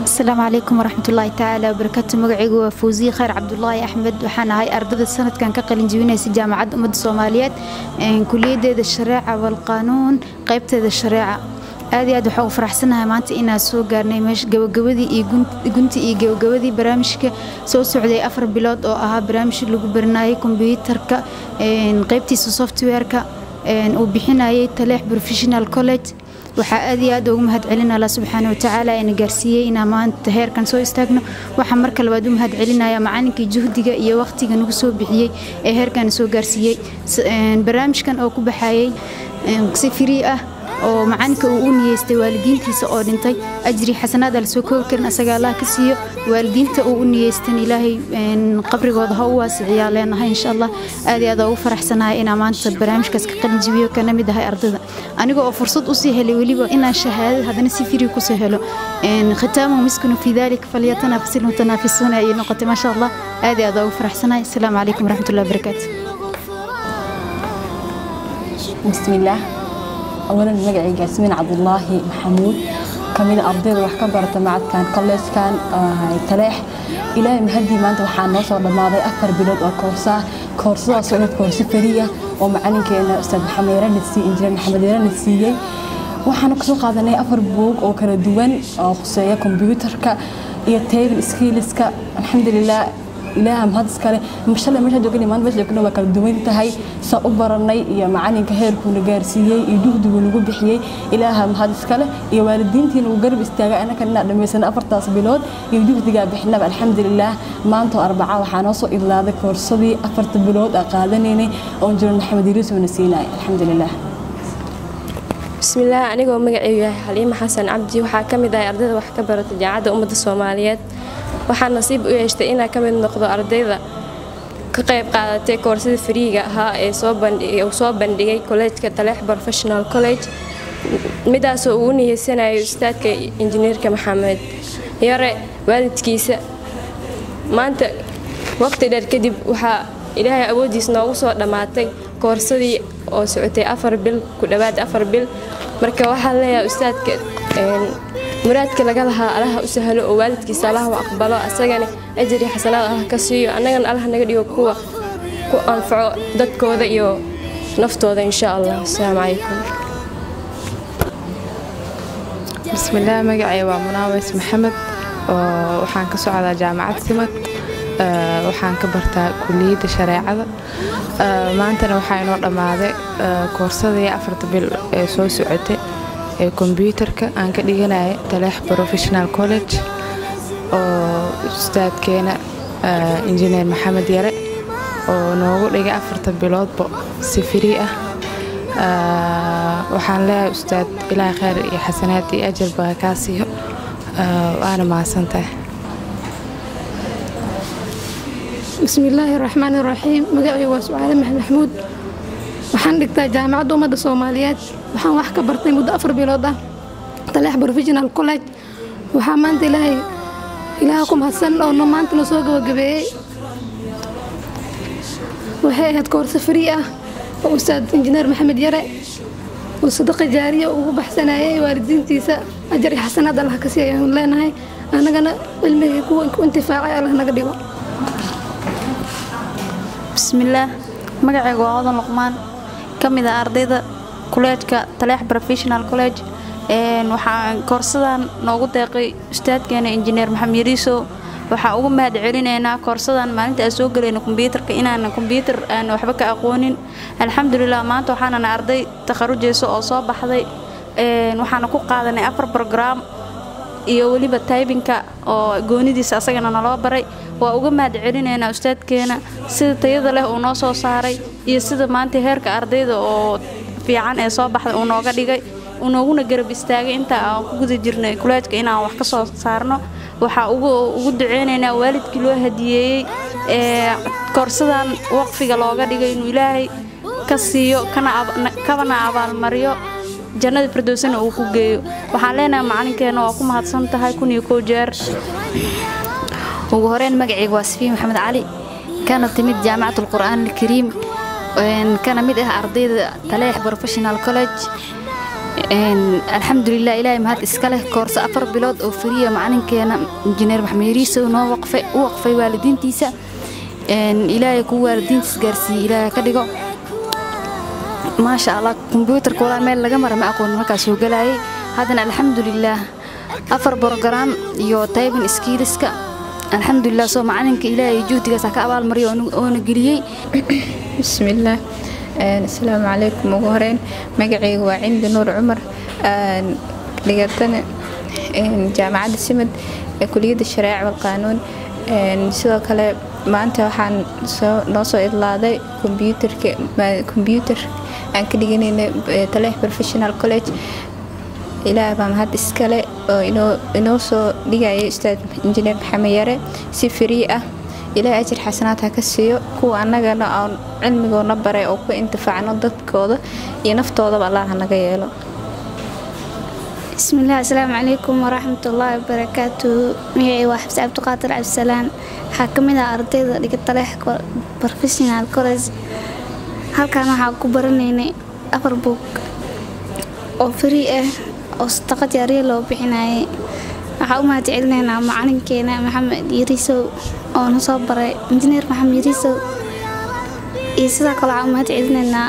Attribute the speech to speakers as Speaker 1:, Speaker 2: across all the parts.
Speaker 1: السلام عليكم ورحمة الله تعالى وبركاته. مقعي فوزي خير عبد الله أحمد وحنا هاي أرض السنة كان كقل جوينا في جامعة أمد الصوماليات كلية الشريعة والقانون قيبت الشريعة هذه أدو حو فرحسنها مانت إنا سو قارني مش جودي إي جودي برامجك سو سعودي أفر بلاد أو أها برامج اللي برناي كمبيوتر كا قيبتي سوفت وير كا وبحنا هي تلاح بروفيشنال كوليج waxaa aad iyo aad ugu mahadcelinaa Allah subhanahu wa ta'ala in gaarsiiyay ina maanta heerkan soo istaagno waxa marka labaad u mahadcelinaya macallinkii juhdiga iyo waqtiga nagu soo bixiyay ee heerkan soo gaarsiiyay barnaamijkan oo ku baxayay si free ah oo macalinka uu u niyeystay waalidiintiisa oo dhintay ajri xasanaad la soo koobi karin asaga Allah ka siiyo waalidiinta uu u niyeystan Ilaahay qabrigooda ha u waasixiyo leenahay insha Allah aad iyo aad ugu faraxsanahay in maanta barnaamijkaas ka qalin jabiyo kana mid ah ardayda aniga oo fursad u sii helay waliba in aan shahaado hadana si free ku soo helo khitaamu miskunu fi dhalika falyatanafasul mutanaafisuna ay noqotay ma sha Allah aad iyo aad ugu faraxsanahay assalaamu alaykum warahmatullahi wabarakatuh
Speaker 2: bismillah أولاً مجاعي جاسمين عبد الله محمود كمين أرضي وحكبرت معك كان كوليج كان تلاح إلى مهدي ما أنت وحنا نوصل لماضي أكثر بلاد كورسات صعود كورس فرية ومعني كان أستاذ محمد رنسي إنجيل محمد رنسي وحنا كسوق هذا ني أفر بوك أو كان دوان خصوصية كمبيوتر كا يتيب سكيلز كا الحمد لله إلهام هذا سكالي مش الله مش هجوكني ما نبغى جوكنا وكل دوين تهاي سأبرناي يا معاني كهير كون جارسية يدوه دون بحيي إلهام هذا سكالي يا والدين تين وجرب استجاء أنا كنا لما سنة أفرطاس بلاد يدوه دجا بحنا الحمد لله ما أنتوا أربعة وحناصو إلا ذا كورسبي أفرط بلاد أقادنيني أنجر محمد يوسف ونسينا الحمد لله
Speaker 3: بسم الله أنا جو مجاعي حليم حسن عبدي وحكم ذا أرض وحكبرت جعادة أمد الصوماليات waxaan nasiib u yeeshtay inaan ka mid noqdo ardayda ka qayb qaadatay koorsada fariiga ahaa ee soo bandhigay college-ka Taleex Professional College midaas oo uu niyeysanayo ustaadka injineerka Maxamed yare waalidkiisa maanta waqti dheer kadib waxa Ilaahay awoodiis noogu soo dhamaatay koorsadii oo socotay 4 bil ku dhawaad 4 bil marka waxaan leeyahay ustaadka muraadka laga lahaa Allah u sahlo oo waalidkiisa Allah u aqbalo asagana ajri xasanaad Allah ka siiyo anagana Allah naga dhigo kuwa ku anfaco dadkooda iyo naftooda insha Allah assalaamu alaykum
Speaker 4: bismillah magacay waa Munaawis Maxamed oo waxaan ka socdaa jaamacad Simad waxaan ka bartaa kulliyada shareecada maantana waxaa inoo dhamaaday koorsadii 4 bil ee soo socotay كمبيوترك أنك ديجنا تلاح بروفيشنال كوليج أستاذ إنجينير محمد يرى ونوجو لقى أفرت بلاد سفرية وحن لا أستاذ إلى خير حسناتي أجر بكاسيه وأنا مع سنته
Speaker 5: بسم الله الرحمن الرحيم مجاعي وسعاد محمود waxaan dhigtaa jaamacadda ummadda Soomaaliyeed waxaan wax ka bartay muddo 4 bilood ah Taleex Professional College waxaa maanta ilaahay ku mahadsan oo maanta la soo gabagabeeyay waxay ahayd koorso free ah oo ustaad injineer Maxamed Yare oo sadaqa jaariya ugu baxsanayay waalidiintiisa ajri xasanaad Allah ka siiyo leenahay anagana cilmiga ku intifaacay Allah naga dhigo
Speaker 1: bismillah magacaygu waa Wadan Luqmaan kamid ah ardayda college-ka Taleex Professional College waxaan koorsadan noogu deeqay ustaadkeena injineer Maxamed Yariiso waxa ugu mahadcelinaynaa koorsadan maalinta soo galayna kombiyuutarka inaan kombiyuutar aan waxba ka aqoonin alxamdulillah maanta waxaan arday takharujayso oo soo baxday waxaan ku qaadanay 4 program iyo waliba typing-ka oo goonidiisa asagana naloo baray waa uga mahadcelinaynaa ustaadkeena sida tayada leh oo noo soo saaray iyo sida maanta heerka ardayda oo fiican ee soo baxday oo nooga dhigay oo nooguna garab istaagay inta aan ku guda jirnay college-ka inaan wax ka soo saarno waxa ugu duceynaynaa waalidkii loo hadiyeeyay koorsadan waqfiga looga dhigay inuu Ilaahay ka siiyo kana abaalmariyo jannada firdawsana uu ku geeyo waxaan leenahay macalinkeena waa ku mahadsan tahay kun iyo koo jeer
Speaker 6: ugu horeen magacaygu waa Safiya Maxamed Cali kana timid jaamacadda Qur'aan Kariim kana mid ah ardayda Taleex Professional College alxamdulilah ilaahay mahad iska leh koorso 4 bilood oo fariya macalinkeena injineer maxamed yariisow noo waqfay waalidiintiisa ilaahay ku waalidiintiis gaarsiiyey ilaahay ka dhigo maasha allah kombiyuutarka walaa meel laga mara ma aqoon markaas soo galayay haddana alxamdulilah 4 program iyo typing skillska alxamdulilah soo macalinka ilaahay juhdigaas ka abaal mariyo oo na geliyay
Speaker 7: bismillaah assalaamu calaykum ugu horeen magacaygu waa Cindi Nuur Cumar dhigatana jaamacadda Simad ee kulliyadda Shareeca wal Qaanuun sidoo kale maanta waxaan noo soo idlaaday computer aan ka dhiganayna Taleex Professional College ilaahay baa mahad iska leh oo inoo soo dhigayay ustaad injineer Maxamed Yare si free ah ilaahay ajir xasanaad ha ka siiyo kuwa annagana aan cilmigoona baray oo ku intifaacno dadkooda iyo naftooda Allah naga yeelo
Speaker 8: bismillaah assalaamu calaykum waraxmatullaahi wabarakaatuh magacaygu waa Xabsi Cabdiqaadir Cabdisalaan waxaa ka mid ah ardayda dhigata Taleex Professional College halkan waxaa ku baranaynay 4 buug oo free ah oo sadaqad jaariye loo bixinayay waxaa u mahad celinaynaa macalinkeena Maxamed Yariisow oo na soo baray injineer Maxamed Yariisow iyo sidoo kale waxaa u mahad celinaynaa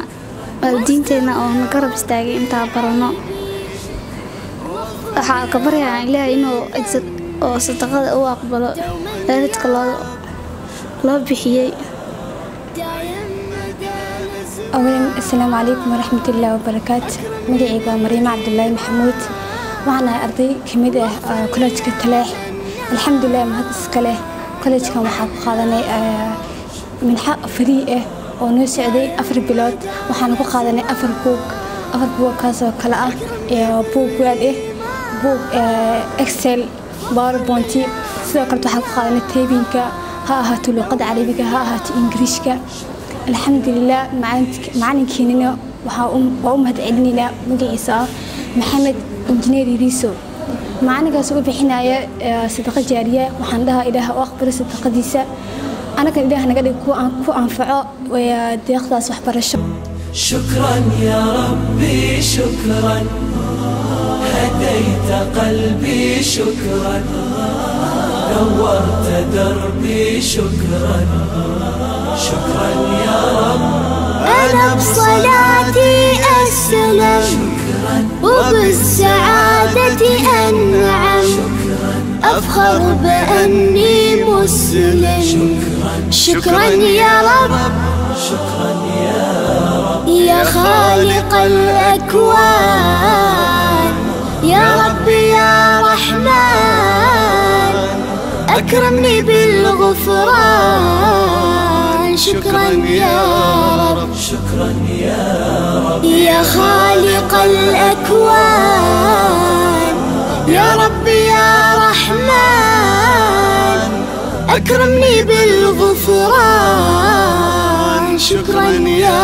Speaker 8: waalidiinteena oo na garab istaagay intaa barano waxaa ka baryaa ilaahay inuu ajir oo sadaqada u aqbalo waalidka loo bixiyay
Speaker 9: أولاً السلام عليكم ورحمة الله وبركاته مجيء مريم عبد الله محمود وأنا أرضي كميدة كوليج كتلاح الحمد لله ما هذا سكله كوليج كان محقق هذا من حق فريقه ونسعدي 4 بلاد وحنا قادني 4 بوك كذا كلا بوك واحد بوك إكسل باوربوينت سوكرت وحنا قادني تيبينك ها هاتوا لغة عربية ها هات إنجليزية الحمد لله معنا كيننا وأمهد علينا مجيسا محمد إنجنير يريسو معنا قاسوا بحناية صدقة جارية وحندها إلها وأخبر صدقة ديسة أنا كان إلها نقدر كو أنفعه ويدخل صح برشة
Speaker 10: شكرا يا ربي شكرا هديت قلبي شكرا نورت دربي شكرا شكرا يا رب
Speaker 11: أنا بصلاتي أسلم وبالسعادة أنعم أفخر بأني مسلم شكرا يا رب
Speaker 10: شكرا يا رب
Speaker 11: يا خالق الأكوان يا رب يا رحمن أكرمني بالغفران شكرا يا رب
Speaker 10: شكرا يا رب
Speaker 11: يا خالق الأكوان يا رب يا رحمن أكرمني بالغفران شكرا يا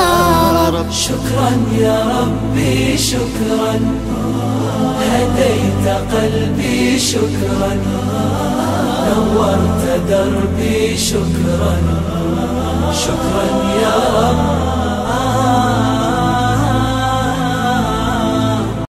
Speaker 11: رب
Speaker 10: شكرا يا ربي شكرا هديت قلبي شكرا نورت دربي شكرا شكرا يا رب